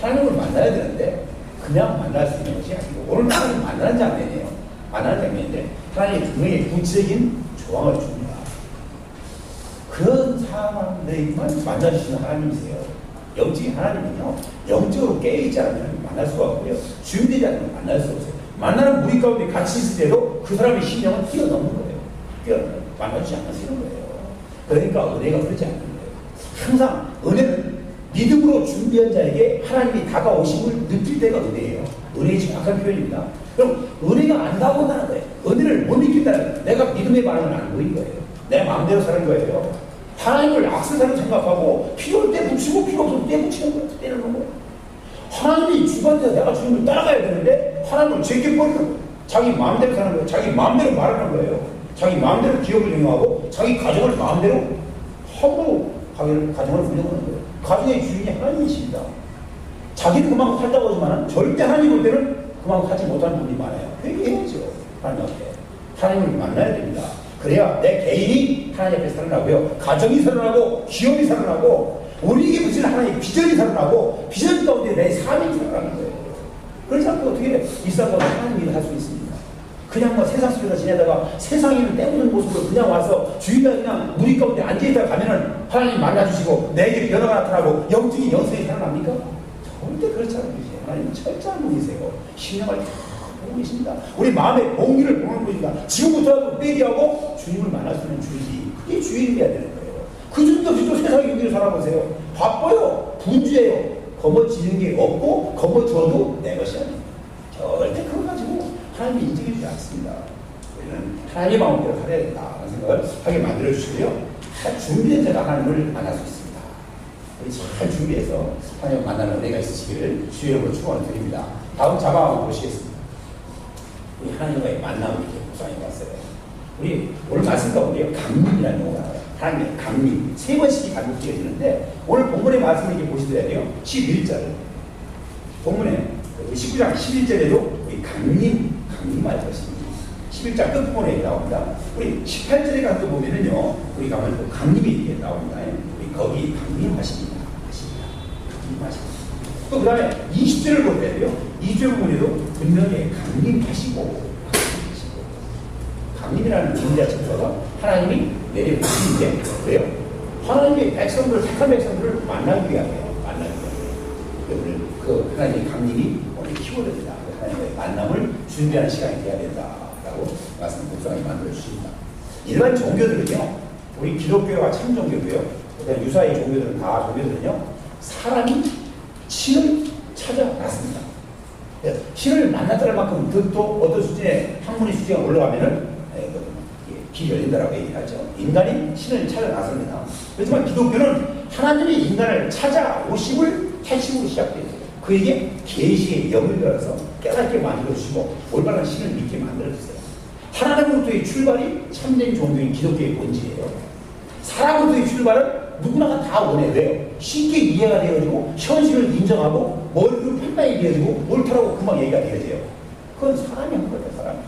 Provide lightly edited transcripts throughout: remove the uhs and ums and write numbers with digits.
하나님을 만나야 되는데 그냥 만날 수 있는 것이 아니고 오늘 하나님 만나는 장면이에요. 만나는 장면인데 하나님이 분명히 구체적인 조항을 줍니다. 그런 사람들만 만나주시는 하나님이세요. 영적인 하나님은요, 영적으로 깨어있지 않으면 만날 수가 없고요, 준비되지 않으면 만날 수 없어요. 만나는 무리 가운데 같이 있을 때도 그 사람의 심령은 뛰어넘는 거예요. 만나주지 않으시는 거예요. 그러니까 은혜가 그렇지 않는 거예요. 항상 은혜는 믿음으로 준비한 자에게 하나님이 다가오심을 느낄 때가 은혜예요. 은혜의 정확한 표현입니다. 그럼 은혜가 안 다가온다는 거예요. 은혜를 못 느낀다는 거예요. 내가 믿음의 반응을 안 보인 거예요. 내 마음대로 사는 거예요. 하나님을 악세사로 생각하고 필요할 때 붙이고 필요 없으면 때 붙이는 거예요. 때리는 거예요. 하나님이 주관해서 내가 주님을 따라가야 되는데 하나님을 제껴버리는 거예요. 자기 마음대로 사는 거예요. 자기 마음대로 말하는 거예요. 자기 마음대로 기업을 운영하고 자기 가정을 마음대로 함부로 가정을 운영하는 거예요. 가정의 주인이 하나님이십니다. 자기는 그만큼 살다고 하지만 절대 하나님 올 때는 그만큼 하지 못하는 분이 많아요. 회개해야죠. 하나님 앞에. 하나님을 만나야 됩니다. 그래야 내 개인이 하나님 앞에 살아나고요, 가정이 살아나고 기업이 살아나고 우리에게 붙이는 하나님의 비전이 살아나고 비전 가운데 내 삶이 살아나는 거예요. 그래서 어떻게 일상가운데 하나님 일을 할 수 있습니까? 그냥 뭐 세상 속에서 지내다가 세상에 있는 때묻는 모습으로 그냥 와서 주위가 그냥 무리 가운데 앉아있다 가면은 하나님 만나주시고 내게 변화가 나타나고 영적인 영성이 살아납니까? 절대 그렇지 않은 분이세요. 하나님은 철저한 분이세요. 신령을 다 보고 계십니다. 우리 마음의 공기를 보는 분입니다. 지금부터라도 회개하고 주님을 만날 수 있는 주인이, 그게 주인이어야 되는 거예요. 그 정도 또 세상의 용기를 살아보세요. 바빠요. 분주해요. 거머쥐는 게 없고 거머쥐어도 내 것이 아니에요. 절대 그거 가지고 하나님이 인정해주지 않습니다. 우리는 하나님의 마음대로 살아야 된다는 생각을 하게 만들어주시고요, 준비된 자가 하나님을 만날 수 있습니다. 우리 잘 준비해서 하나님을 만나는 은혜가 있으시기를 주의 이름으로 축원을 드립니다. 다음 자막 한번 보시겠습니다. 우리 하나님과의 만남을 이렇게 구상해 봤어요. 우리 오늘 말씀 가운데 강림이라는 용어가 나와요. 하나님의 강림. 3번씩이 반복되어지는데 오늘 본문의 말씀을 이렇게 보시더라도요, 11절. 본문에 19장 11절에도 우리 강림할 것입니다. 11장 끝부분에 나옵니다. 우리 18절에 가서 보면은요, 우리 가면 또 강림이 이렇게 나옵니다. 우리 거기 강림하십니다. 강림하십니다. 또 그 다음에 20절을 보더라도요, 2절 부분에도 분명히 강림하시고, 강림이라는 존재 자체가 하나님이 내려오시는데, 그래요? 하나님의 백성들, 착한 백성들을 만나기 위함이에요. 만나기 위함이에요. 그 하나님의 강림이 오늘 키워냅니다. 하나님의 만남을 준비하는 시간이 돼야 된다라고 말씀 묵상하게 만들어주십니다. 일반 종교들은요, 우리 기독교와 참종교고요, 그다음에 유사의 종교들은 다 종교들은요, 사람이 신을 찾아 났습니다. 신을 만났다는 만큼 또 어떤 수준의 학문의 수준이 올라가면은 길이 열린다라고 얘기하죠. 인간이 신을 찾아 나섭니다. 그렇지만 기독교는 하나님이 인간을 찾아오심을 핵심으로 시작돼요. 그에게 계시의 영을 열어서 깨닫게 만들어주시고 올바른 신을 믿게 만들어주세요. 하나님으로부터의 출발이 참된 종교인 기독교의 본질이에요. 사람으로부터의 출발은 누구나가 다 원해. 왜요? 쉽게 이해가 되어지고 현실을 인정하고 머리로 판단이 되어지고 옳다라고 금방 얘기가 되어져요. 그건 사람이 한 거예요. 사람이.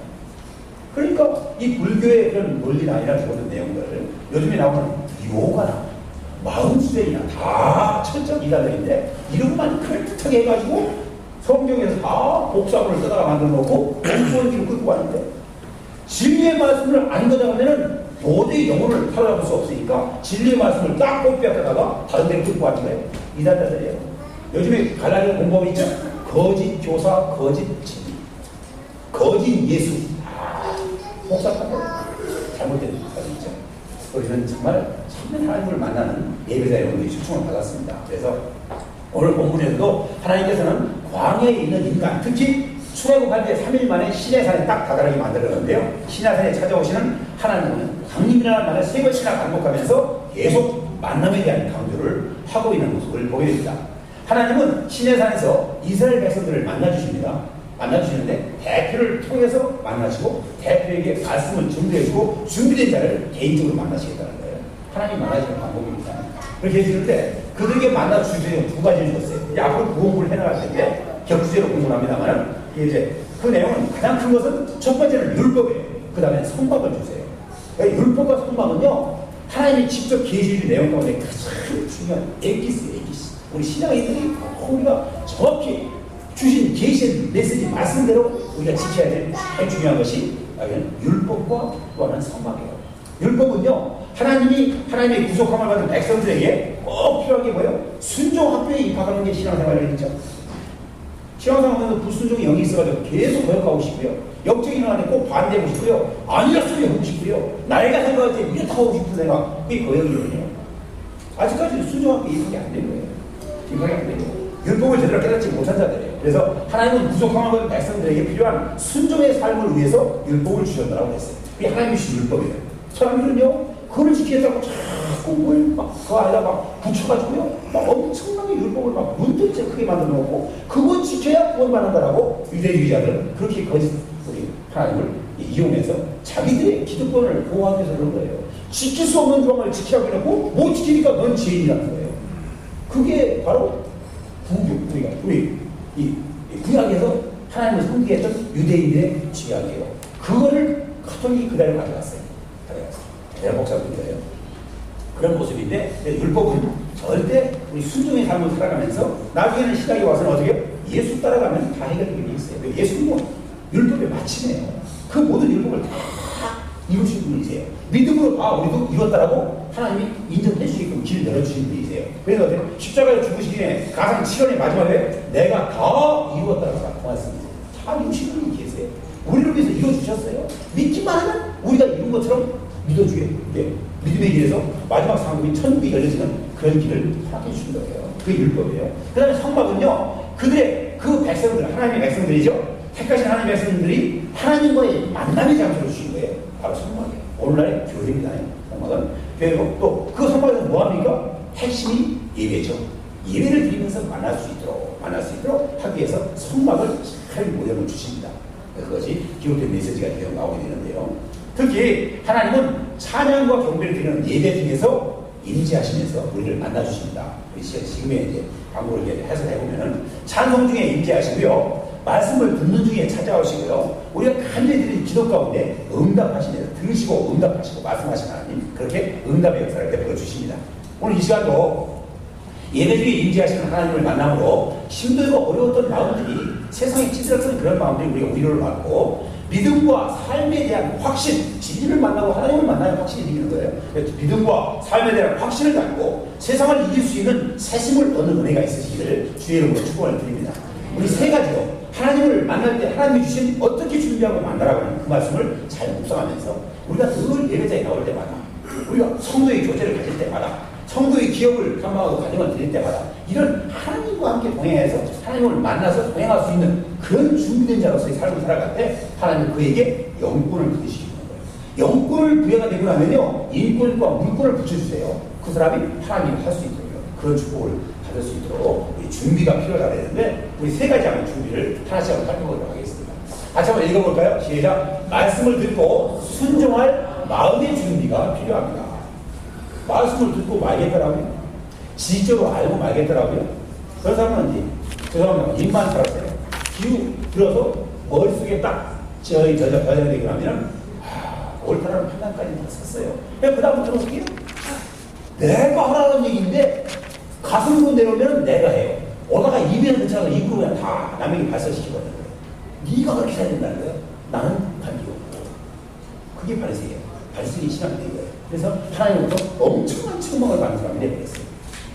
그러니까 이 불교의 그런 논리나 이런 모든 내용들을 요즘에 나오는 요가나 마음수행이나 다 철저한 이단들인데 이름만 그럴듯하게 해가지고 성경에서 다 복사문을 쓰다가 만들어 놓고 공부원지를 끌고 가는데 진리의 말씀을 안 가져가면은 도저히 영혼을 살아남을 수 없으니까 진리의 말씀을 딱 꼽혀다가 다른 데를 끌고 가는 거예요. 이단자들이에요. 요즘에 갈라디아 공범이 있죠. 거짓 교사, 거짓 진리, 거짓 예수. 복잡한 거 잘못된 사람이죠. 우리는 정말 참된 하나님을 만나는 예배자 여러분들이 초청을 받았습니다. 그래서 오늘 본문에서도 하나님께서는 광야에 있는 인간, 특히 출애굽할 때 3일 만에 시내산에 딱 다다르게 만들었는데요, 시내산에 찾아오시는 하나님은 강림이라는 말을 3번씩이나 반복하면서 계속 만남에 대한 강조를 하고 있는 모습을 보게 됩니다. 하나님은 시내산에서 이스라엘 백성들을 만나주십니다. 만나주시는데 대표를 통해서 만나시고 대표에게 말씀을 준비해주고 준비된 자를 개인적으로 만나시겠다는 거예요. 하나님 만나시는 방법입니다. 그렇게 해주는데 그들에게 만나주시는 2가지를 줬어요. 이제 앞으로 그 공부를 해나갈 텐데 격주제로 공부를 합니다만 이제 그 내용은 가장 큰 것은 첫 번째는 율법이에요. 그 다음에 성막을 주세요. 율법과 성막은요, 하나님이 직접 계시는 내용 가운데 가장 중요한 에기스. 우리 신앙인들이 우리가 정확히 주신 계시의 메시지 말씀대로 우리가 지켜야 될 제일 중요한 것이 율법과 또 하나는 성막이에요. 율법은요, 하나님의 구속함을 받은 백성들에게 꼭 필요한 게 뭐예요? 순종 학교에 입학하는 게 신앙생활이겠죠. 신앙생활에서 불순종의 영이 있어가지고 계속 거역하고 싶고요. 영적인 하나님 꼭 반대하고 싶고요. 아니라 소리 하고 싶고요. 나이가 생각할 때 이렇게 하고 싶은 생각, 그게 거역이거든요. 아직까지 순종 학교에 입학이 안 된 거예요. 입학이 안 된 거예요. 율법을 제대로 깨닫지 못한 자들이에요. 그래서 하나님은 구속함을 받은 백성들에게 필요한 순종의 삶을 위해서 율법을 주셨다고 했어요. 그게 하나님이 주신 율법이에요. 사람들은요, 그걸 지키겠다고 자꾸 그 안에다 막 붙여가지고요, 막 엄청나게 율법을 막 문틀째 크게 만들어 놓고, 그거 지켜야 구원받는다라고 유대주의자들은 그렇게 거짓, 우리 하나님을 이용해서 자기들의 기득권을 보호하기 위해서 그런 거예요. 지킬 수 없는 조항을 지키라고 해놓고, 못 지키니까 넌 죄인이라는 거예요. 그게 바로 우리 이 구약에서 하나님을 섬기했던 유대인들의 죄악이에요. 그거를 가톨릭이 그대로 가져갔어요. 대단한 복잡한 그런 모습인데, 율법은 절대 우리 순종의 삶을 살아가면서 나중에는 시작이 와서는 어떻게 예수 따라가면 다 해결되는 게 있어요. 예수님은 율법의 마침이에요. 그 모든 율법을 다 이루신 분이세요. 믿음으로 우리도 이뤘다라고 하나님이 인정해 주시게끔 길을 열어주신 분이세요. 그래서 십자가에 죽으시기 전에 가상 7원의 마지막에 내가 다 이루었다라고 말씀하세요. 다 이루신 분이 계세요. 우리를 위해서 이루어주셨어요. 믿기만 하면 우리가 이룬 것처럼 믿어주게. 네. 믿음의 길에서 마지막 상급이 천국이 열려지는 그런 길을 허락해 주신 거예요. 그게 율법이에요. 그 다음에 성막은요, 그들의 그 백성들, 하나님의 백성들이죠. 택하신 하나님의 백성들이 하나님과의 만남의 장소를 주신 거예요. 바로 성막이에요. 오늘날의 교회입니다. 성막은. 그리고 또 그 성막에서 뭐합니까? 핵심이 예배죠. 예배를 드리면서 만날 수 있도록 하기 위해서 성막을 잘 모양을 주십니다. 그것이 기록된 메시지가 되어 나오게 되는데요. 특히 하나님은 찬양과 경배를 드리는 예배 중에서 임재하시면서 우리를 만나주십니다. 지금의 이제 광고를 해석해보면은 찬송 중에 임재하시고요, 말씀을 듣는 중에 찾아오시고요, 우리가 간절히 드린 기도 가운데 응답하시면서 들으시고 응답하시고 말씀하신 하나님, 그렇게 응답의 역사를 베풀어 주십니다. 오늘 이 시간도 예배 중에 임재하시는 하나님을 만남으로 힘들고 어려웠던 마음들이, 세상에 찌들었던 그런 마음들이 우리가 위로를 받고, 믿음과 삶에 대한 확신, 진리를 만나고 하나님을 만나는 확신이 생기는 거예요. 믿음과 삶에 대한 확신을 갖고 세상을 이길 수 있는 새심을 얻는 은혜가 있으시기를 주의 이름으로 축복을 드립니다. 우리 세 가지로 하나님을 만날 때 하나님이 주신 어떻게 준비하고 만나라고 하는 그 말씀을 잘 묵상하면서 우리가 늘 예배자에 나올 때마다, 우리가 성도의 교제를 가질 때마다, 성도의 기업을 탐방하고 가정을 드릴 때마다 이런 하나님과 함께 동행해서 하나님을 만나서 동행할 수 있는 그런 준비된 자로서의 삶을 살아갈 때 하나님은 그에게 영권을 부여시키는 거예요. 영권을 부여가 되고 나면요, 인권과 물권을 붙여주세요. 그 사람이 하나님을 할 수 있도록, 그런 축복을 받을 수 있도록 우리 준비가 필요하다 되는데, 우리 세 가지 하는 준비를 하나씩 한번 살펴보도록 하겠습니다. 같이 한번 읽어볼까요? 시작. 말씀을 듣고 순종할 마음의 준비가 필요합니다. 말씀을 듣고 말겠더라고요. 지적으로 알고 말겠더라고요. 그런 사람은 이제, 죄송합니다, 입만 살았어요. 귀 들어서 머릿속에 딱 저장되고 나면, 옳다라는 판단까지 다 섰어요. 그 다음부터는 어떻게 해요? 내가 하라는 얘기인데, 가슴으로 내려오면 내가 해요. 오다가 입에 넣자가 입으로 그냥 다 남에게 발설시키거든요. 네가 그렇게 해야 된다는 거예요. 나는 관계 없고. 그게 바리새예요. 바리새의 신앙이 된 거예요. 그래서 하나님부터 엄청난 책망을 받는 사람이 되어버렸어요.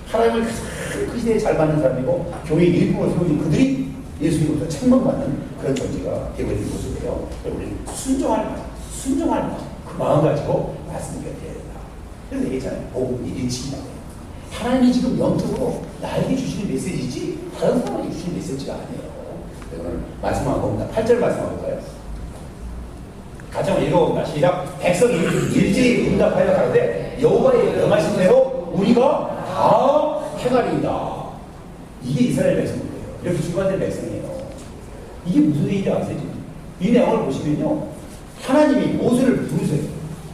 하나님을 가장 그 시대에 잘 받는 사람이고 교회의 일부를 세우신 그들이 예수님부터 책망받는 그런 존재가 되어버린 모습이에요. 우리는 순종할 마음, 그 마음 가지고 말씀을 드려야 된다. 그래서 얘기했잖아요. 복음이 일치인다고. 하나님이 지금 영적으로 나에게 주시는 메시지지 다른 사람에게 주시는 메시지가 아니에요. 오늘 말씀한 겁니다. 8절 말씀한 볼까요? 같이 한번 읽어봅니다. 시작. 백성이 일제히 응답하여 가는데 여호와의 명하신 대로 우리가 다 행하리이다. 이게 이스라엘 백성이에요. 이렇게 주관된 백성이에요. 이게 무슨 얘기인지 아세요? 이 내용을 보시면요, 하나님이 모세를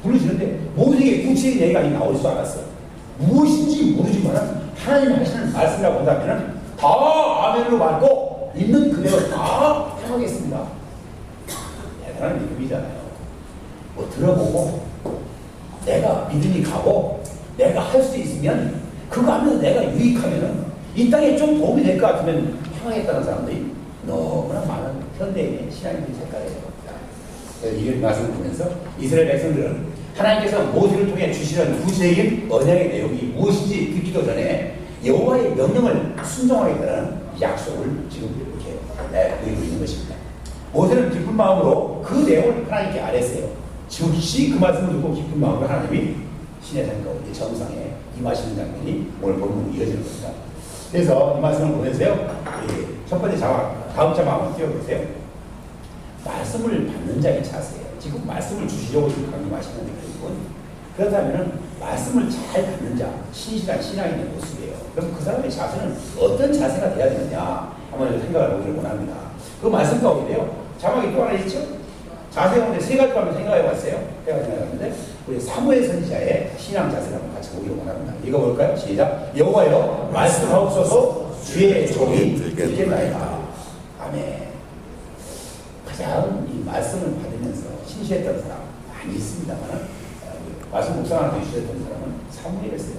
부르시는데 모세에게 구체적인 얘기가 나올 줄 알았어요. 무엇인지 모르지만 하나님이 하시는 말씀이라고 한다면 다 아멘으로 받고 있는 그대로 다 행하겠습니다. 대단한 믿음이잖아요. 뭐 들어보고 내가 믿음이 가고 내가 할 수 있으면 그거 하면서 내가 유익하면은 이 땅에 좀 도움이 될 것 같으면 향하겠다는 사람들이 너무나 많은 현대인의 신앙인들이 생각해요. 이런 말씀을 보면서 이스라엘 백성들은 하나님께서 모세를 통해 주시는 구체적인 언약의 내용이 무엇인지 듣기도 전에 여호와의 명령을 순종하겠다는 약속을 지금 이렇게 보이고 있는 것입니다. 모세는 기쁜 마음으로 그 내용을 하나님께 아뢰었어요. 즉시 그 말씀을 듣고 기쁜 마음으로 하나님이 신의 산 가운데 정상에 임하시는 장면이 오늘 본문으로 이어지는 겁니다. 그래서 이 말씀을 보면서요, 첫 번째 자막, 다음 자막 한번 띄워보세요. 말씀을 받는 자의 자세예요. 지금 말씀을 주시려고 지금 강림하시는 거예요. 그렇다면 말씀을 잘 받는 자, 신실한 신앙인의 모습이에요. 그럼 그 사람의 자세는 어떤 자세가 돼야 되느냐 한번 생각을 해보기를 원합니다. 그 말씀 가운데요, 자막이 또 하나 있죠? 자세 가운데 세 가지 한번 생각해 봤어요. 제가 생각하는데 우리 사무엘 선지자의 신앙 자세를 한번 같이 보기를 원합니다. 이거 볼까요? 시작. 여호와여 말씀하옵소서 주의 종이 듣겠나이다. 아멘. 가장 이 말씀을 받으면서 신실했던 사람 많이 있습니다만 말씀 묵상하는 데 주셨던 사람은 사무엘이었어요.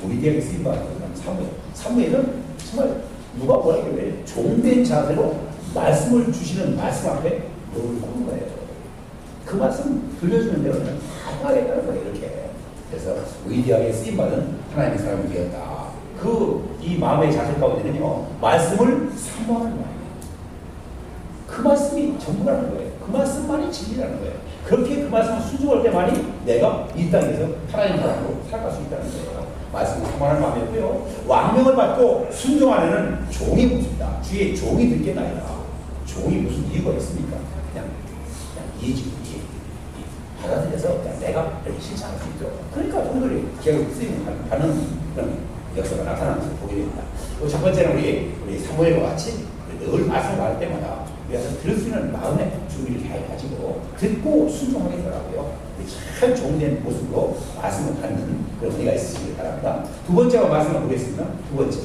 우리 대학에 쓰임받은 사람은 사무엘은 정말 누가 뭐라 그래 종된 자세로 말씀을 주시는 말씀 앞에 노를 꽂는 거예요. 그 말씀 들려주는 대로 그냥 다 하겠다는 거예요. 이렇게. 그래서 위대하게 쓰임받은 하나님의 사람이 되었다. 이 마음의 자세 가운데는요, 말씀을 사모하는 거예요. 그 말씀이 전부라는 거예요. 그 말씀만이 진리라는 거예요. 그렇게 그 말씀을 순종할 때만이 내가 이 땅에서 하나님 사람으로 살아갈 수 있다는 거예요. 말씀을 사모하는 마음이었고요. 왕명을 받고 순종하는 종의 모습이다. 주의 종이 듣겠나이다. 종이 무슨 이유가 있습니까? 그냥 이해지. 받아들여서 그냥 내가 이렇게 실천할 수 있죠. 그러니까 종들이 기억을 쓰이고 하는 그런 역사가 나타나는 것을 보게 됩니다. 첫 번째는 우리 사무엘과 같이 늘 말씀을 받을 때마다 우리가 들을 수 있는 마음의 준비를 잘 가지고 듣고 순종하겠더라고요. 참 종된 모습으로 말씀을 받는 그런 은혜가 있으시길 바랍니다. 두 번째로 말씀을 보겠습니다. 두 번째.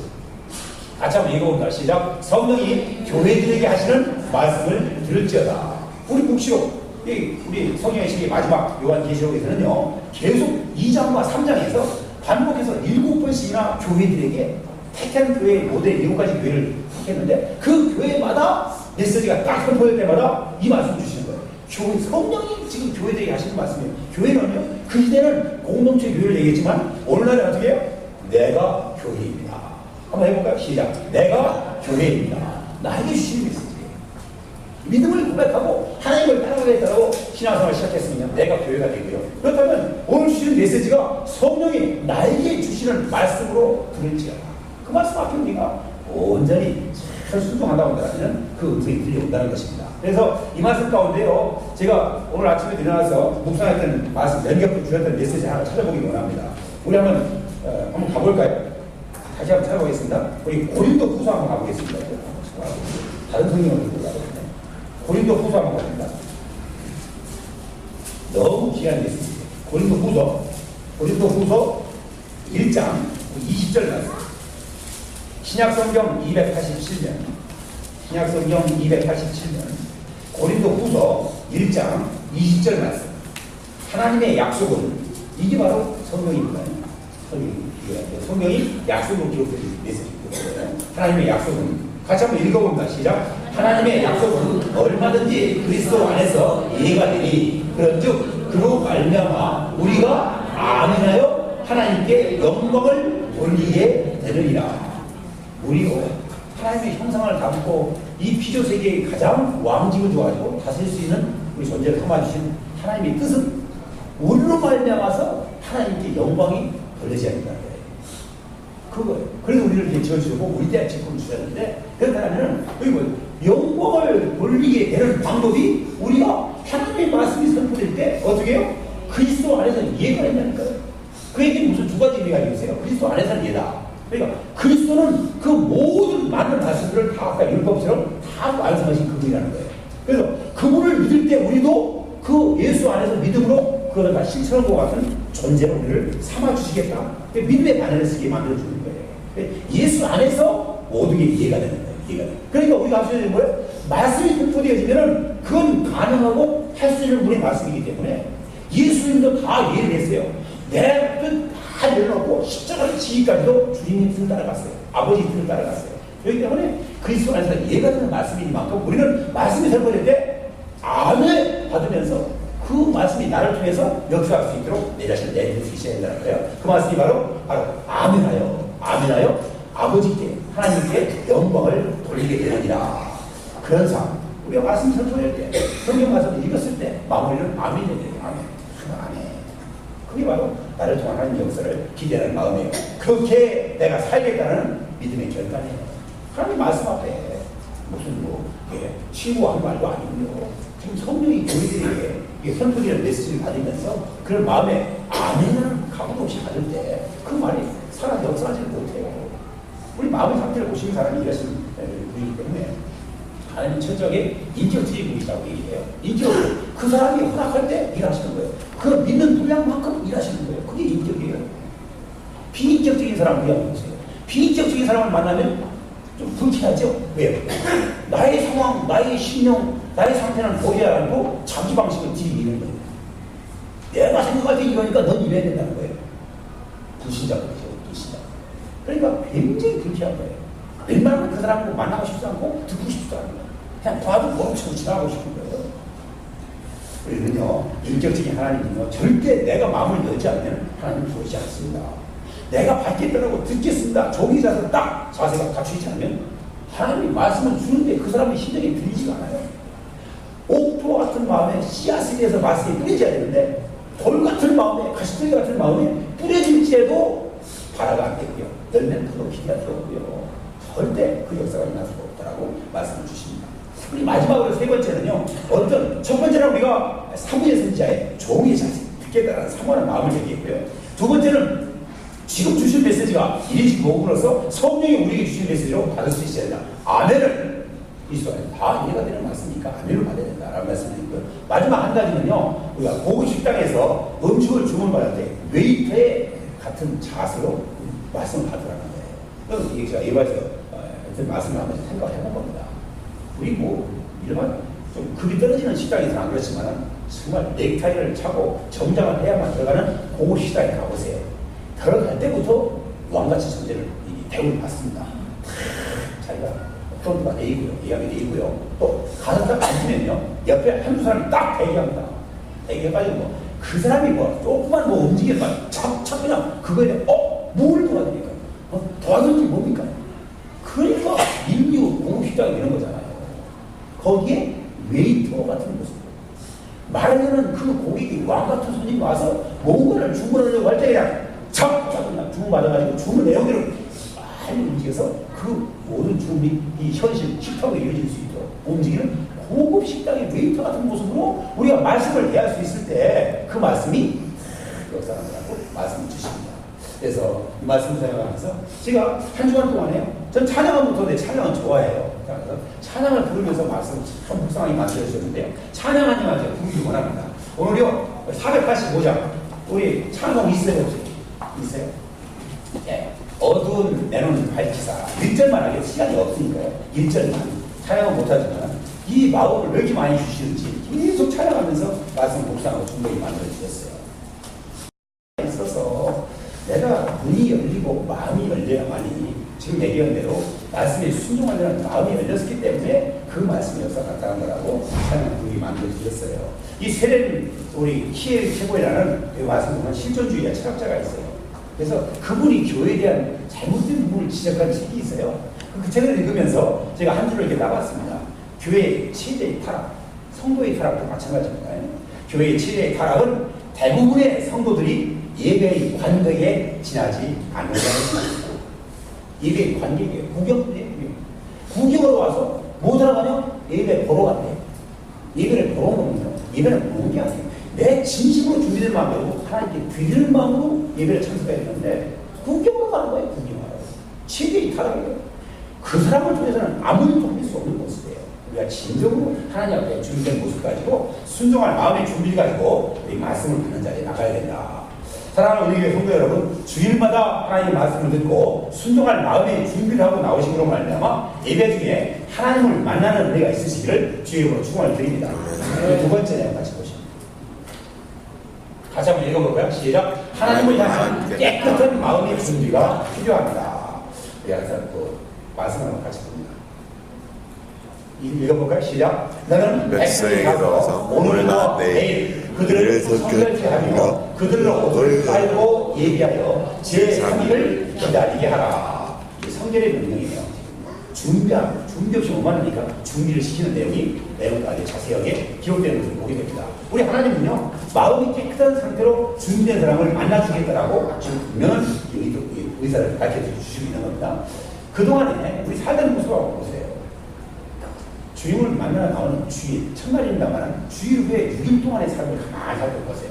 같이 한번 읽어봅니다. 시작. 성령이 교회들에게 하시는 말씀을 들을지어다. 우리 묵시록, 우리 성령의 시기 마지막 요한계시록에서는요, 계속 2장과 3장에서 반복해서 7번씩이나 교회들에게 택한 교회의 모델 7가지 교회를 택했는데 그 교회마다 메시지가 딱 선포될 때마다 이 말씀을 주시는 거예요. 교회, 성령이 지금 교회들에게 하시는 말씀이에요. 교회는요, 그 시대는 공동체 교회를 얘기했지만 오늘날은 어떻게 해요? 내가 교회입니다. 한번 해볼까요? 시작. 내가 교회입니다. 나에게 주시는 메시지예요. 믿음을 고백하고 하나님을 따라가겠다고 신앙생활을 시작했으면 내가 교회가 되고요. 그렇다면 오늘 주시는 메시지가 성령이 나에게 주시는 말씀으로 들을지어다. 그 말씀 앞에 우리가 온전히 잘 순종한다고 한다면 그 음성이 들려온다는 것입니다. 그래서 이 말씀 가운데요, 제가 오늘 아침에 일어나서 묵상했던 말씀, 연결 주셨던 메시지 하나 찾아보기 원합니다. 우리 한번 가볼까요? 다시 한번 찾아보겠습니다. 우리 고린도 후서 한번 가보겠습니다. 다른 성경을 들고 가거든요. 고린도 후서 한번 갑니다. 너무 귀한 메시지예요. 고린도 후서 1장 20절 말씀. 신약성경 287년, 고린도 후서 1장 20절 말씀. 하나님의 약속은, 이게 바로 성경입니다. 성경이 약속으로 기록된 메시지거든요. 하나님의 약속은, 같이 한번 읽어봅니다. 시작. 하나님의 약속은 얼마든지 그리스도 안에서 이해가 되니 그런즉 그로 말미암아 우리가 아멘하여 하나님께 영광을 돌리게 되느니라. 우리가 하나님의 형상을 담고 이 피조 세계의 가장 왕직을 줘가지고 다스릴 수 있는 우리 존재를 삼아주신 하나님의 뜻은 우리로 말미암아서 하나님께 영광이 돌려져야 된다는 거예요. 그거예요. 그래서 우리를 이렇게 지어주고 우리 대한 직분을 주셨는데, 그렇다면 영광을 돌리게 되는 방법이 우리가 하나님의 말씀이 선포될 때 어떻게 해요? 그리스도 안에서 이해가 된다니까요. 그 얘기는 무슨 두 가지 의미가 있어요. 그리스도 안에서는 이해다. 그러니까 그리스도는 그 모든 많은 말씀들을 다 아까 율법처럼 다 완성하신 그분이라는 거예요. 그래서 그분을 믿을 때 우리도 그 예수 안에서 믿음으로 그걸 다 실천한 것 같은 존재로 우리를 삼아주시겠다. 믿음의 바늘을 쓰게 만들어주는 거예요. 예수 안에서 모든 게 이해가 되는 거예요. 그러니까 우리가 할 수 있는 거예요. 말씀이 선포되어지면 그건 가능하고 할 수 있는 분의 말씀이기 때문에 예수님도 다 이해를 했어요. 내 뜻 다 내려놓고 십자가를 지기까지도 주님의 뜻을 따라갔어요. 아버지 뜻을 따라갔어요. 그렇기 때문에 그리스도 안에서 예가 되는 말씀이니만큼 우리는 말씀이 설거될 때 아멘 받으면서 그 말씀이 나를 통해서 역사할 수 있도록 내 자신을 내줄 수 있어야 된다는 거예요. 그 말씀이 바로 아멘하여 아버지께 하나님께 영광을 돌리게 되느니라. 그런 삶. 우리가 말씀 선포할 때 성경 말씀을 읽었을 때 마무리는 아멘이 돼요. 아멘. 그게 바로 나를 통한 하나님의 역사를 기대하는 마음이에요. 그렇게 내가 살겠다는 믿음의 결단이에요. 하나님 말씀 앞에 무슨 치부한 말도 아니고요. 지금 성령이 교회들에게 선포되는 메시지를 받으면서 그런 마음에 아멘이라는 각오도 없이 받을 때 그 말이 살아 역사하지 못해요. 우리 마음의 상태를 보시는 사람이 이것은 분이기 때문에 하나님 천적에 인격적인 분이라고 얘기해요. 인격으로 그 사람이 허락할 때 일하시는 거예요. 그 믿는 분량만큼 일하시는 거예요. 그게 인격이에요. 비인격적인 사람 분양해보세요. 비인격적인 사람을 만나면 좀 불쾌하죠? 왜요? 나의 상황, 나의 신용, 나의 상태는 보지 않고 자기 방식을 들이미는 거예요. 내가 생각할 때 이러니까 넌 이래야 된다는 거예요. 불신자들이죠. 불신자. 그러니까 굉장히 불쾌한 거예요. 웬만하면 그 사람을 만나고 싶지 않고 듣고 싶지도 않은 거예요. 그냥 봐도 멈추고 지나가고 싶은 거예요. 우리는요, 인격적인 하나님은요, 절대 내가 마음을 열지 않으면 하나님을 보이지 않습니다. 내가 받겠다고 듣겠습니다. 종이 자세 딱 자세가 갖추지 않으면 하나님이 말씀을 주는데 그 사람의 심정이 들리지가 않아요. 옥토 같은 마음에 씨앗에 대해서 말씀이 뿌려져야 되는데 돌 같은 마음에 가시떨기 같은 마음에 뿌려질지라도 발화가 안 되고요. 열면 그로 기대할 수 없고요. 절대 그 역사가 일어날 수가 없다라고 말씀을 주십니다. 우리 마지막으로 세 번째는요. 첫 번째는 우리가 사부의 선지자의 종의 자세, 듣겠다라는 사모하는 마음을 얘기했고요. 두 번째는 지금 주신 메시지가 일일이 복음으로서 성령이 우리에게 주신 메시지로 받을 수 있어야 된다. 아멘을 이수가 다 이해가 되는 말씀이니까 아멘을 받아야 된다라는 말씀을 드리고요. 마지막 한 가지는요. 우리가 고급 식당에서 음식을 주문받을 때 웨이터의 같은 자세로 말씀을 받으라는 거예요. 그래서 이게 제가 예발에서 말씀을 한번 생각을 해본 겁니다. 우리 일반 좀 급이 떨어지는 식당에서는 안 그렇지만 정말 넥타이를 차고 정장을 해야만 들어가는 고급 식당에 가보세요. 들어갈 때부터 왕같이 존재를 대우를 받습니다. 자기가 프론트가 A고요. 예약이 A고요. 또 가서 딱 앉으면요. 옆에 한두 사람이 딱 대기합니다. 대기해가지고 그 사람이 조금만 움직이면 착착 그냥 그거에 대해 뭘 도와드릴까? 도와줄 게 뭡니까? 그러니까 인류 공식당이 이런 거잖아요. 거기에 웨이터 같은 모습. 말하면은 그 고객이 왕같은 손님이 와서 뭔가를 주문하려고 할 때 그냥 그냥 주문 받아가지고 주문 내용대로 많이 움직여서 그 모든 주문이 이 현실 식탁으로 이루어질 수 있도록 움직이는 고급 식당의 웨이터 같은 모습으로 우리가 말씀을 대할 수 있을 때 그 말씀이 역사하더라고 말씀을 주십니다. 그래서 이 말씀을 생각하면서 제가 한 주간 동안에요. 전 찬양은 못하는데 찬양은 좋아해요. 그래서 찬양을 부르면서 말씀을 참 묵상하게 만들어주셨는데요. 찬양하지만 제가 부르기 원합니다. 오늘요 485장 우리 찬송 있어요? 있어요? 예. 어두운 내 눈을 밝히사 1절만 하게 시간이 없으니까요. 1절만 찬양은 못하지만 이 마음을 왜 이렇게 많이 주시는지 계속 찬양하면서 말씀 묵상하고 준비를 만들어주셨어요. 있어서 내가 눈이 열리고 마음이 열려야만이 지금 얘기한 대로 말씀에 순종하려는 마음이 열렸기 때문에 그 말씀이 역사가 나타난 거라고 찬양 부르기 만들어주셨어요. 이 세례는 우리 히엘 최고이라는 그 말씀 보면 실존주의자 철학자가 있어요. 그래서 그분이 교회에 대한 잘못된 부분을 지적한 책이 있어요. 그 책을 읽으면서 제가 한 줄을 이렇게 나갔습니다. 교회의 최대의 타락, 성도의 타락도 마찬가지입니다. 교회의 최대의 타락은 대부분의 성도들이 예배의 관객에 지나지 않는다는 것입니다. 예배의 관객이에요. 구경이에요. 구경으로 와서 뭐 들어가냐? 예배 보러 갔대. 예배를 보러 오는군요. 예배는 보는 게 아니에요. 내 진심으로 준비된 마음으로 하나님께 드리는 마음으로 예배를 참석해야 되는데 구경으로 가는 거예요. 구경하러. 최대의 타락이에요. 그 사람을 통해서는 아무도 할 수 없는 모습이에요. 우리가 진정으로 하나님 앞에 준비된 모습 가지고 순종할 마음의 준비를 가지고 우리 말씀을 받는 자리에 나가야 된다. 사랑하는 우리 교회 성도 여러분, 주일마다 하나님의 말씀을 듣고 순종할 마음의 준비를 하고 나오시기로 말미암아 예배 중에 하나님을 만나는 은혜가 있으시기를 주의 이름으로 축원을 드립니다. 두 번째 내용 같이 보시죠. 다시 한번 읽어볼까요? 시작. 하나님을 향한 깨끗한 마음의 준비가 필요합니다. 우리 항상 그 말씀을 같이 봅니다. 읽어볼까요? 시작. 너는 백성에게 가서 오늘과 내일 그들을 성결케하며 그들로 옷을 빨고 얘기하여 제3일을 기다리게 하라. 이게 성결의 명령이에요. 준비 없이 오만하니까 준비를 시키는 내용도 아주 자세하게 기록되는 것을 보게 됩니다. 우리 하나님은요, 마음이 깨끗한 상태로 준비된 사람을 만나주겠다라고 지금 분명한 의사를 밝혀주시고 있는 겁니다. 그동안에 우리 살던 모습을 한번 보세요. 주님을 만나 나오는 주일, 첫날입니다만 주일 후에 6일 동안의 삶을 가만히 살펴보세요.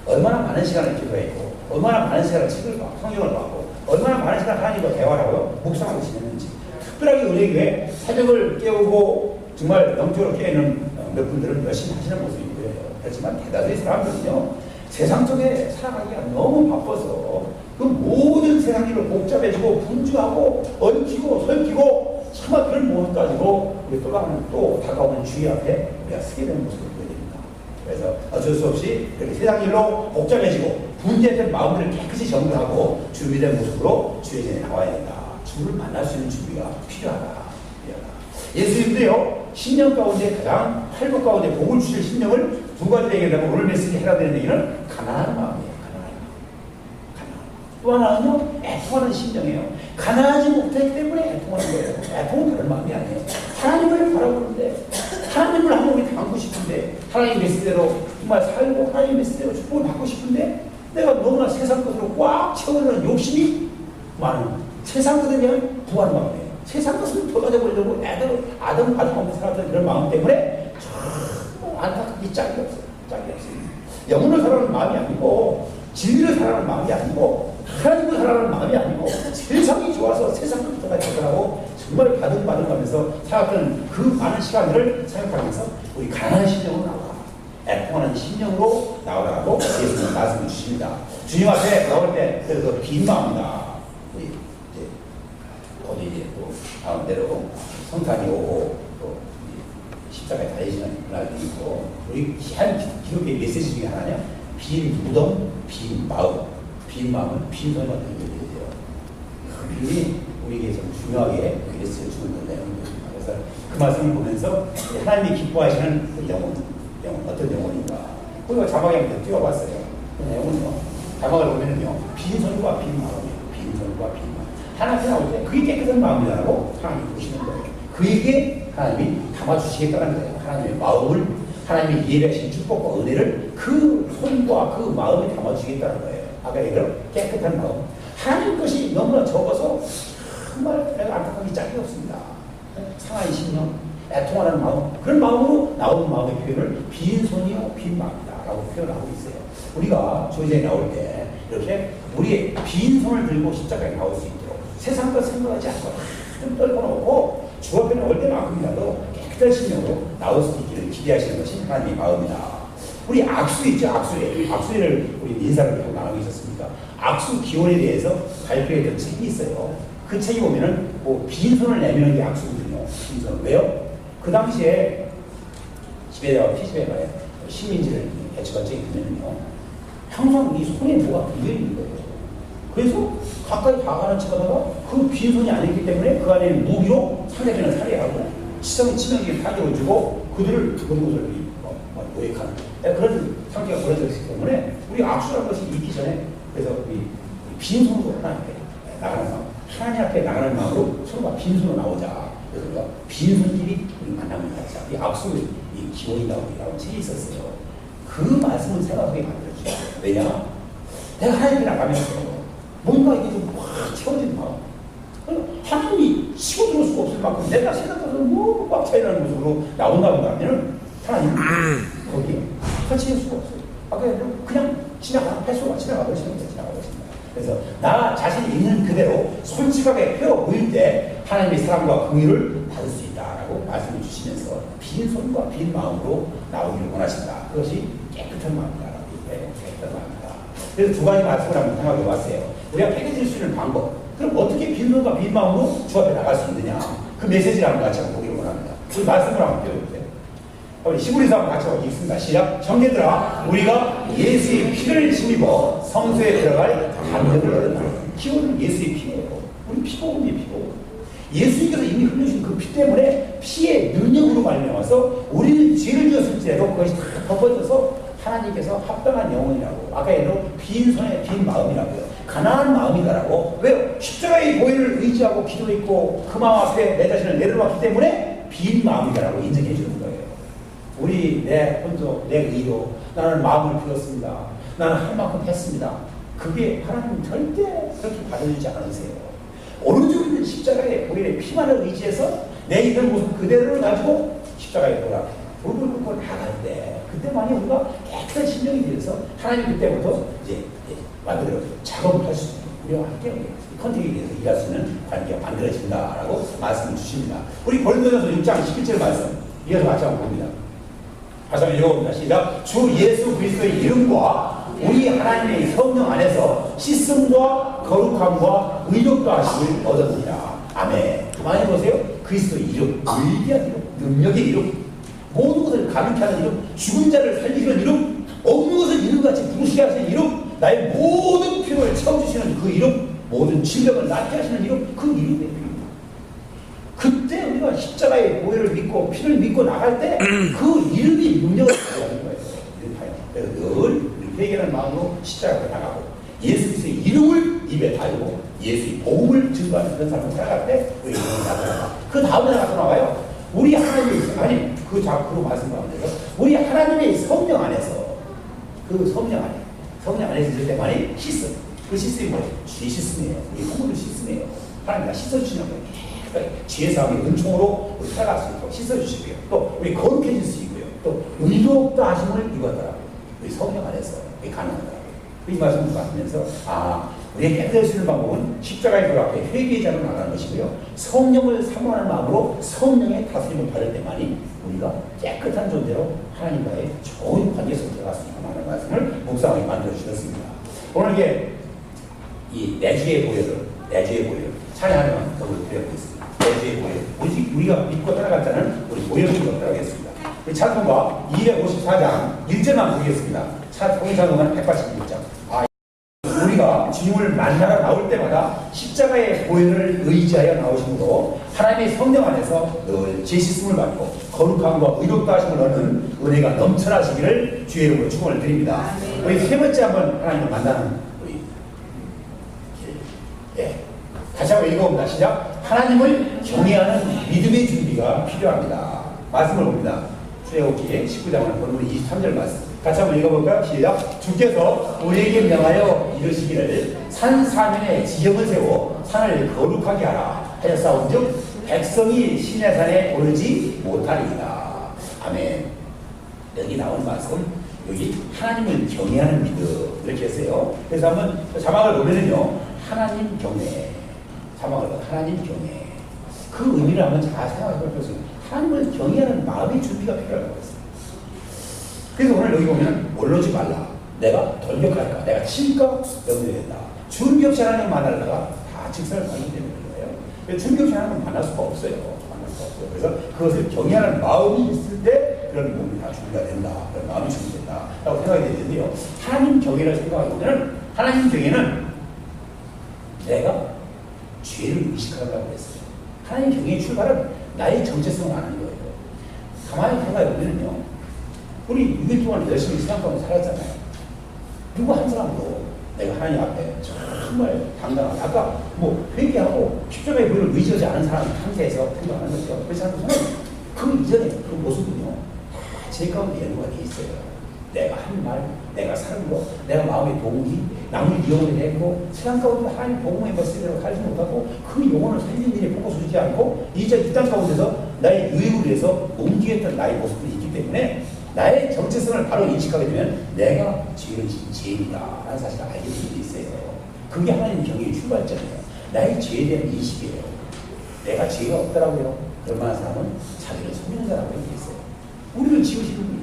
얼마나 많은 시간을 기도했고, 얼마나 많은 시간을 책을 받고, 성경을 받고, 얼마나 많은 시간 하나님과 대화를 하고 묵상하고 지냈는지. 특별하게 우리 교회 새벽을 깨우고 정말 영적으로 깨는 몇 분들은 열심히 하시는 모습이 보여요. 그렇지만 대다수의 사람들은요, 세상 속에 살아가기가 너무 바빠서 그 모든 세상 일을 복잡해지고 분주하고 얽히고 설키고 참아 그런 모습 가지고 우리 또 다가오는 주의 앞에 우리가 서게 되는 모습을 보게 됩니다. 그래서 어쩔 수 없이 그렇게 세상 일로 복잡해지고 분재된 마음을 깨끗이 정리하고 준비된 모습으로 주의 전에 나와야 된다. 주를 만날 수 있는 준비가 필요하다. 예수님도요, 신령 가운데 가장 팔복 가운데 복을 주실 신령을 두 가지 얘기하면 오늘 메시지 해라 되는 얘기는 가난한 마음이에요. 또 하나는요, 애통하는 심정이에요. 가난하지 못하기 때문에 애통하는 거예요. 애통은 다른 마음이 아니에요. 하나님을 바라보는데, 하나님을 한번 우리 담고 싶은데, 하나님 메시대로 정말 살고, 하나님 메시대로 축복을 받고 싶은데, 내가 너무나 세상 것으로 꽉 채우는 욕심이 많은, 세상 것에 대한 부한 마음이에요. 세상 것을 더 가져버리려고 아담을 가져가면서 살았던 그런 마음 때문에 정말 안타깝게 짝이 없어요. 짝이 없어요. 영혼을 사랑하는 마음이 아니고, 진리를 사랑하는 마음이 아니고, 하나님을 사랑하는 마음이 아니고, 세상이 좋아서 세상 것부터 가져가라고 정말 바둥바둥하면서 살았던 그 많은 시간들을 생각하면서 우리 가난한 심령으로 나와, 애통하는 심령으로 나오라고 예수님 말씀을 주십니다. 주님 앞에 나올 때 그래서 빈 마음이다. 우리 이제 어디 이제 또 가운데로 성탄이 오고 또 십자가에 달리시는 그날도 있고, 우리 한 기독교의 메시지 중에 하나냐? 빈 무덤, 빈 마음. 빈 마음은 빈손과 연결되어요. 빈이 우리에게 좀 중요하게 메시지를 주는 내용입니다. 그래서 그 말씀을 보면서 하나님이 기뻐하시는 그 영혼 어떤 영혼인가? 우리가 자막에 한번 띄워봤어요. 그 내용은요, 자막을 보면은요, 빈손과 빈 마음이에요. 빈손과 빈 마음. 하나님 나올 때 그게 깨끗한 마음이라고 하나님이 보시는 거예요. 그에게 하나님이 담아주시겠다는 거예요. 하나님의 마음을, 하나님의 예배하신 축복과 은혜를 그 손과 그 마음에 담아주시겠다는 거예요. 아까 얘기한 깨끗한 마음. 하나님 것이 너무나 적어서 정말 내가 안타깝게 짝이 없습니다. 상한 심령, 애통하는 마음, 그런 마음으로 나오는 마음의 표현을 빈손이요 빈 마음이다 라고 표현하고 있어요. 우리가 조제에 나올 때 이렇게 우리의 빈손을 들고 십자가에 나올 수 있도록 세상 것 생각하지 않고 좀 떨궈놓고 주 앞에 나올 때만큼이라도 깨끗한 심령으로 나올 수 있기를 기대하시는 것이 하나님의 마음이다. 우리 악수 있죠, 악수회를 우리 인사를 하고 나누고 있었습니까? 악수 기원에 대해서 발표했던 책이 있어요. 그 책이 보면은 뭐 빈손을 내미는 게 악수거든요. 빈손. 왜요? 그 당시에 집에다가 피집에 가요. 식민지를 배치관 책이 보면은요, 항상 이 손에 뭐가 묻어 있는 거예요. 그래서 가까이 다가가는 척하다가 그 빈손이 아니기 때문에 그 안에 무기로 상대편을 살해하고 치명적인 타격을 주고 그들을 그런 것을 모욕하는 그런 상태가 벌어졌기 때문에 우리 악수라는 것이 있기 전에 그래서 우리 빈손으로 하나님께 나가는 마음, 하나님 앞에 나가는 마음으로 서로가 빈손으로 나오자. 그래서 우리가 빈손끼리 우리 만남을 갖자. 이 악수의 이 기원이라고 책이 있었어요. 그 말씀을 생각하게 만들어주죠. 왜냐? 내가 하나님께 나가면서 뭔가 이게 좀 확 채워진 마음. 하나님이 치고 들어올 수가 없을 만큼 내가 생각하는 너무 꽉 차이나는 모습으로 나온다고 하면은 하나님 거기에 터치할 수가 없어요. 아까 그냥 패스가 지나가버리십니다. 그래서 나 자신이 있는 그대로 솔직하게 펴 보일 때 하나님의 사랑과 긍휼을 받을 수 있다라고 말씀을 주시면서 빈 손과 빈 마음으로 나오기를 원하신다. 그것이 깨끗한 마음이다. 깨끗한 마음이다. 그래서 두 가지 말씀을 한번 생각해 봤어요. 우리가 깨끗해질 수 있는 방법. 그럼 어떻게 빈 손과 빈 마음으로 주 앞에 나갈 수 있느냐. 그 메시지를 한번 같이 한번 보기를 원합니다. 그 말씀을 한번 배워보세요. 우리 시부리서 한번 같이 읽습니다. 시작. 청년들아, 우리가 예수의 피를 힘입어 성소에 들어갈 담력을 얻었다. 기원은 예수의 피예요. 우리 피복음이 피복. 예수님께서 이미 흘려주신 그 피 때문에 피의 능력으로 말미암아서 우리는 죄를 지었을 때도 그것이 다 덮어져서 하나님께서 합당한 영혼이라고, 아까 예로 빈 손에 빈 마음이라고요. 가난한 마음이다라고. 왜요? 십자가의 보혈을 의지하고 기도했고 그 마음 앞에 내 자신을 내려놨기 때문에 빈 마음이다라고 인정해 주는 거예요. 우리 내 혼조, 내 의로 나는 마음을 비웠습니다. 나는 할 만큼 했습니다. 그게 하나님 절대 그렇게 받아주지 않으세요. 오른쪽에는 십자가의 보혈의 피만을 의지해서 내 있는 모습 그대로를 가지고 십자가에 돌아 무릎을 꿇고 나갈 때 그때만이 우리가 깨끗한 심령이 되어서 하나님 그때부터 이제 말 그대로 작업을 할 수 있는 우리와 함께 컨택에 대해서 일할 수 있는 관계가 만들어진다라고 말씀을 주십니다. 우리 고린도전서 6장 11절 말씀 이어서 같이 한번 봅니다. 다시 한번 읽어봅니다. 시작. 주 예수 그리스도의 이름과 우리 하나님의 성령 안에서 씻음과 거룩함과 의롭다 하심을 얻었느니라. 아멘. 많이 보세요. 그리스도의 이름, 위대한 이름, 능력의 이름, 모든 것을 가볍게 하는 이름, 죽은 자를 살리는 이름, 없는 것을 이름같이 부르시게 하시는 이름, 나의 모든 필요를 채워주시는 그 이름, 모든 질병을 낫게 하시는 이름, 그 이름의 이름. 그때 우리가 십자가의 보혈을 믿고 피를 믿고 나갈 때 그 이름이 능력을 가져가는 거예요. 그래서 늘 회개하는 마음으로 십자가로 나가고 예수 그리스도의 이름을 입에 달고 예수의 복음을 증거하는 그런 삶을 살아갈 때 우리 이름이 나타나가. 그 다음에 나타나와요. 우리 하나님의 아니 그 작으로 말씀하는데요. 우리 하나님의 성령 안에서 그 성령 안에서 있을 때만이 씻음. 그 씻음이 뭐예요? 죄 씻음이에요. 우리 후를 씻음이에요. 하나님이 씻어주시는 거예요. 지혜 사함의 은총으로 우리 살아갈 수 있도록 씻어주시고요. 또 우리 거룩해질 수 있고요. 또 의롭다 하심을 입었더라고요. 우리 성령 안에서 그게 가능하더라고요. 이 말씀을 하면서 우리의 깨끗할 수 있는 방법은 십자가의 돌 앞에 회개자로 나가는 것이고요. 성령을 사모하는 마음으로 성령의 다스림을 받을 때만이 우리가 깨끗한 존재로 하나님과의 좋은 관계 속에 들어갈 수 있다는 말씀을 묵상하게 만들어 주셨습니다. 오늘 이게 이 내주의 보혈을 찬양하는 것을 드려보고 있습니다. 내주의 보혈. 우리가 믿고 따라갔다는 우리 보혈을 얻도록 하겠습니다. 우리 찬송가 254장 1절만 보겠습니다. 찬송가는 186장. 우리가 주님을 만나러 나올 때마다 십자가의 보혈을 의지하여 나오심으로 하나님의 성령 안에서 늘 제씻음을 받고 거룩함과 의롭다 하심을 얻는 은혜가 넘쳐나시기를 주의 이름으로 축원을 드립니다. 우리 세 번째 한번 하나님을 만나는 우리 다시 한번 읽어봅니다. 시작. 하나님을 경외하는 믿음의 준비가 필요합니다. 말씀을 봅니다. 출애굽기 19장은 본문 23절 말씀. 같이 한번 읽어볼까요? 시작. 주께서 우리에게 명하여 이르시기를 산 사면에 지형을 세워 산을 거룩하게 하라 하였사온즉 백성이 시내 산에 오르지 못하리이다. 아멘. 여기 나온 말씀, 여기 하나님을 경외하는 믿음 이렇게 했어요. 그래서 한번 자막을 보면은요, 하나님 경외, 자막을 하나님 경외, 그 의미를 한번 잘 생각해 볼 것은 하나님을 경외하는 마음의 준비가 필요하다고 했어요. 그래서 오늘 여기 보면 올라오지 말라. 내가 돌격할까? 내가 칠까? 염려된다. 준비 없이 하나님 만나다가 다 직사를 가기 때문에 그래요. 준비 없이 하나님 만날 수가 없어요. 그래서 그것을 경외하는 마음이 있을 때 그런 몸이 다 준비가 된다. 그런 마음이 준비된다. 라고 생각이 되는데요. 하나님 경외를 생각하면 하나님 경외는 내가 죄를 의식하라고 했어요. 하나님 경외의 출발은 나의 정체성을 아는 거예요. 가만히 생각해보면요. 우리 6일 동안 열심히 세상 가운데 살았잖아요. 누구 한 사람도 내가 하나님 앞에 정말 당당하게 아까 회개하고 십자가의 보혈을 의지하지 않은 사람 상태에서 생각하는 거죠. 그렇지 않고서는 그 이전에 그 모습은요, 제 가운데 연구가 돼 있어요. 내가 한 말, 내가 사는 거, 내가 마음의 동기, 남을 이용을 했고 세상 가운데 하나님 복음의 메시지로 살지 못하고 그 영혼을 살리는 일에 포커스 주지 않고 이제 이 땅 가운데서 나의 유익을 위해서 움직였던 나의 모습들이 있기 때문에 나의 정체성을 바로 인식하게 되면 내가 죄를 지은 죄인이다 라는 사실을 알게 될 수 있어요. 그게 하나님 경외의 출발점이에요. 나의 죄에 대한 인식이에요. 내가 죄가 없더라고요. 얼마나 사람은 자기를 속이는 사람으로 있어요. 우리를 지으시는 분이,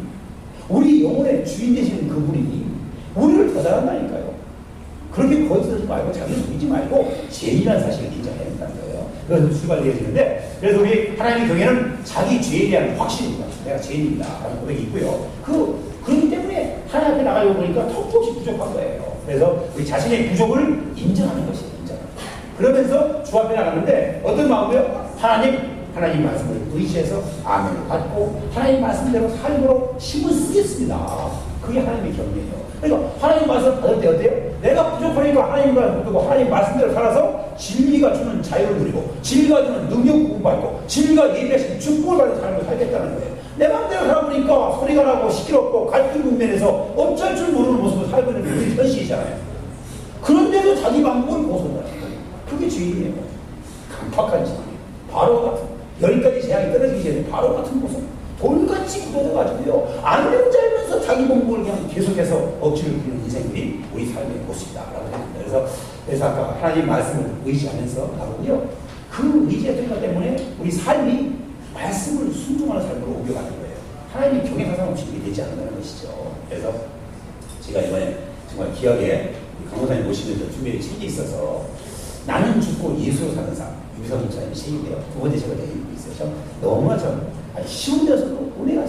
우리 영혼의 주인 되시는 그분이 우리를 더 잘한다니까요. 그렇게 거짓하지 말고 자기를 속이지 말고 죄인이라는 사실을 인정해야 된다는 거예요. 그래서 출발되어지는데, 그래서 우리 하나님의 경외는 자기 죄에 대한 확신입니다. 내가 죄인입니다 라는 고백이 있고요. 그렇기 때문에 하나님 앞에 나가려고 보니까 턱없이 부족한 거예요. 그래서 우리 자신의 부족을 인정하는 것이에요. 인정하는 거예요. 그러면서 주 앞에 나가는데 어떤 마음이요? 하나님 말씀을 의지해서 아멘을 받고 하나님 말씀대로 삶으로 힘을 쓰겠습니다. 그게 하나님의 경륜이에요. 그러니까 하나님 말씀을 받을 때 어때요? 내가 부족하니까 하나님 말씀을 듣고 하나님 말씀대로 살아서 진리가 주는 자유를 누리고 진리가 주는 능력 공부받고 진리가 예배하신 축복을 받는 삶을 살겠다는 거예요. 내 마음대로 살아보니까 소리가 나고 시끄럽고 갈등 국면에서 어쩔 줄 모르는 모습을 살고 있는 게 우리 현실이잖아요. 그런데도 자기 방법을 벗어나는 거예요. 그게 죄인이에요. 강팍한 짓이에요. 바로 같은 여기까지 재앙이 떨어지기 전에 바로 같은 모습 돌같이 굳어져가지고요 안 되는 줄 알면서 자기 공부를 그냥 계속해서 억지를 부리는 인생들이 우리 삶의 모습이다라고 합니다. 그래서 아까 하나님 말씀을 의지하면서 나오고요 그 의지했던 것 때문에 우리 삶이 말씀을 순종하는 삶으로 옮겨가는 거예요. 하나님이 경외사상 없이 되지 않는다는 것이죠. 그래서 제가 이번에 정말 기억에 강호사님 모시면서 준비한 책이 있어서 나는 죽고 예수로 사는 삶 유비성 목사님 책인데요. 두 번째 제가 읽고 있어요. 너무나 좀 쉬운 데서도 은혜가